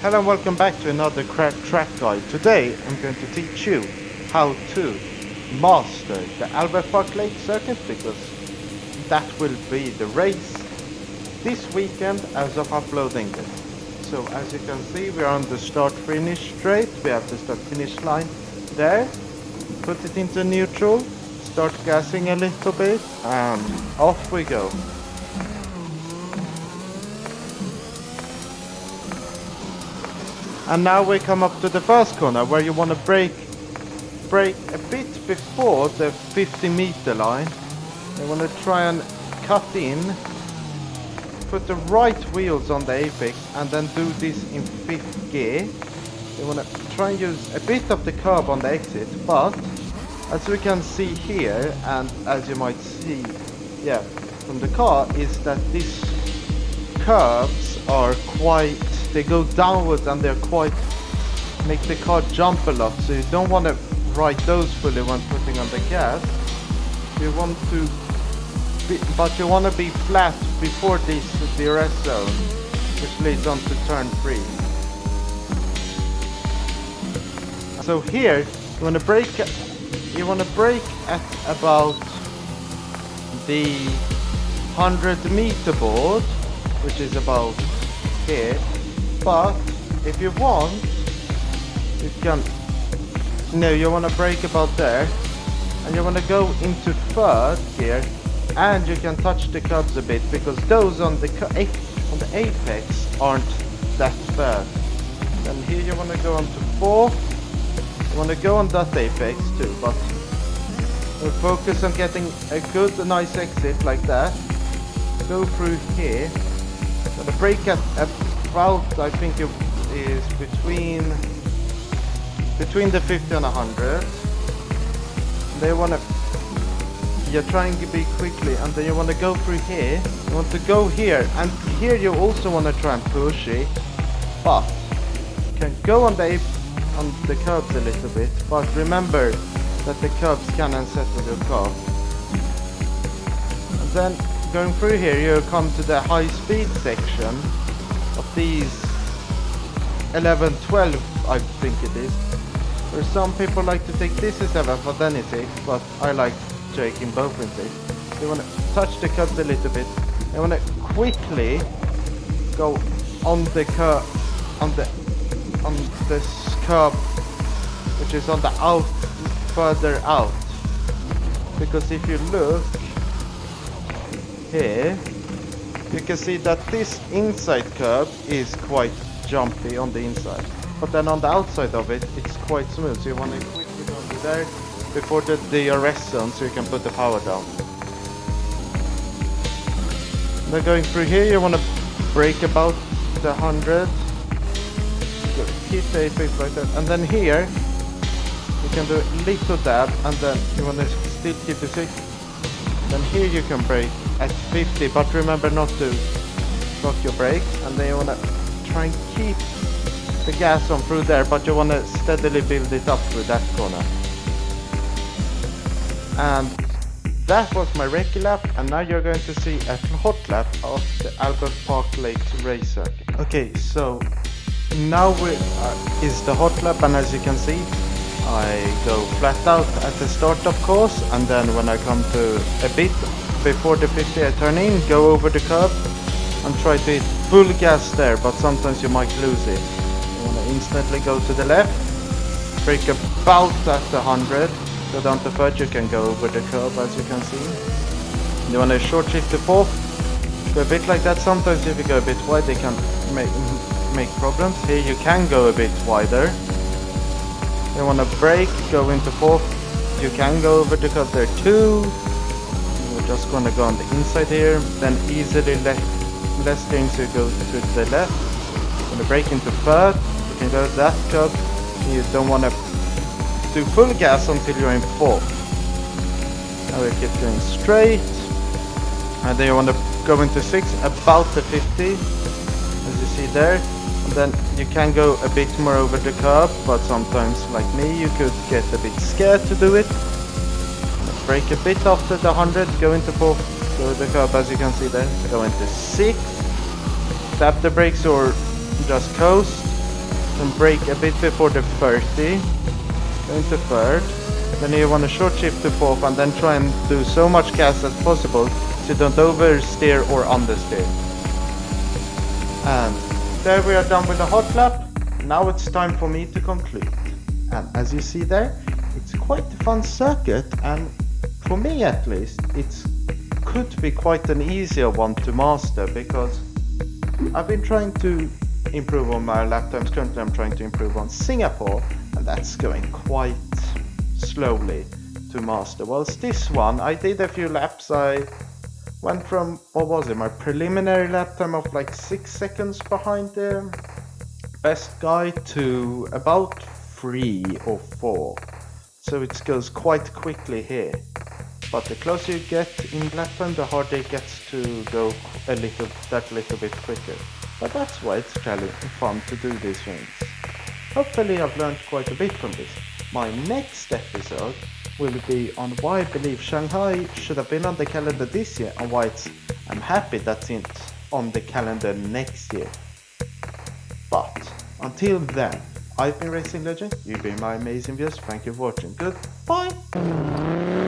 Hello and welcome back to another track guide. Today I'm going to teach you how to master the Albert Park Lake circuit, because that will be the race this weekend as of uploading this. So as you can see, we are on the start finish straight. We have the start finish line there. Put it into neutral, start gassing a little bit, and off we go. And now we come up to the first corner where you want to brake a bit before the 50-meter line. You want to try and cut in, put the right wheels on the apex, and then do this in 5th gear. You want to try and use a bit of the curb on the exit, but as we can see here, and as you might see from the car, is that these curbs are they go downwards and they're make the car jump a lot, so you don't want to ride those fully when putting on the gas. You want to be flat before this DRS zone, which leads on to turn 3. So here you want to brake at about the 100-meter board, which is about here. But if you want, you want to brake about there, and you want to go into 3rd gear, and you can touch the curbs a bit, because those on the apex aren't that bad. Then here you want to go on to 4. You want to go on that apex too, but we'll focus on getting a good, nice exit like that. Go through here. The brake at about, I think it is between the 50 and 100. They want to, you're trying to be quickly, and then you want to go through here. You want to go here, and here you also want to try and push it, but you can go on the curbs a little bit, but remember that the curbs can unsettle your car. And then going through here, you come to the high speed section of these 11, 12, I think it is. Where some people like to take this as 7 for then it's 8, but I like taking both in 6. You want to touch the curbs a little bit. You want to quickly go on the curb, on this curb, which is on the further out. Because if you look here, you can see that this inside curb is quite jumpy on the inside, but then on the outside of it, it's quite smooth. So you want to quickly go to there before the DRS zone, so you can put the power down. Now going through here, you want to brake about the 100, hit the apex like that, and then here you can do a little dab, and then you want to still keep it 6. Then here you can brake at 50, but remember not to lock your brakes, and then you want to try and keep the gas on through there, but you want to steadily build it up through that corner. And that was my recce lap, and now you're going to see a hot lap of the Albert Park Lake race circuit. Okay, so now is the hot lap, and as you can see, I go flat out at the start, of course, and then when I come to a bit before the 50, I turn in, go over the curb, and try to hit full gas there, but sometimes you might lose it. You want to instantly go to the left, brake about at the 100, go down to 3rd, you can go over the curb as you can see. You want to short shift to 4th, go a bit like that. Sometimes if you go a bit wide, they can make problems. Here you can go a bit wider. You want to brake, go into 4th, you can go over the curb there too. We're just going to go on the inside here, then easily less things you go to the left. When you brake into 3rd, you can go to that curb. You don't want to do full gas until you're in 4th. Now we keep going straight, and then you want to go into 6 about the 50, as you see there. And then you can go a bit more over the curb, but sometimes, like me, you could get a bit scared to do it. Brake a bit after the 100, go into 4th, go to the curb as you can see there, go into 6, tap the brakes or just coast, and brake a bit before the 30, into third, then you want to short shift to fourth and then try and do so much gas as possible so you don't oversteer or understeer. And there we are done with the hot lap. Now it's time for me to conclude. And as you see there, it's quite a fun circuit, and for me at least, it could be quite an easier one to master, because I've been trying to improve on my lap times. Currently I'm trying to improve on Singapore, and that's going quite slowly to master. Whilst this one, I did a few laps. I went from, what was it, my preliminary lap time of like 6 seconds behind the best guy to about 3 or 4. So it goes quite quickly here. But the closer you get in lap time, the harder it gets to go that little bit quicker. But that's why it's fun to do these things. Hopefully I've learned quite a bit from this. My next episode will be on why I believe Shanghai should have been on the calendar this year, and why I'm happy that it's on the calendar next year. But until then, I've been Racing Legend, you've been my amazing viewers, thank you for watching, goodbye!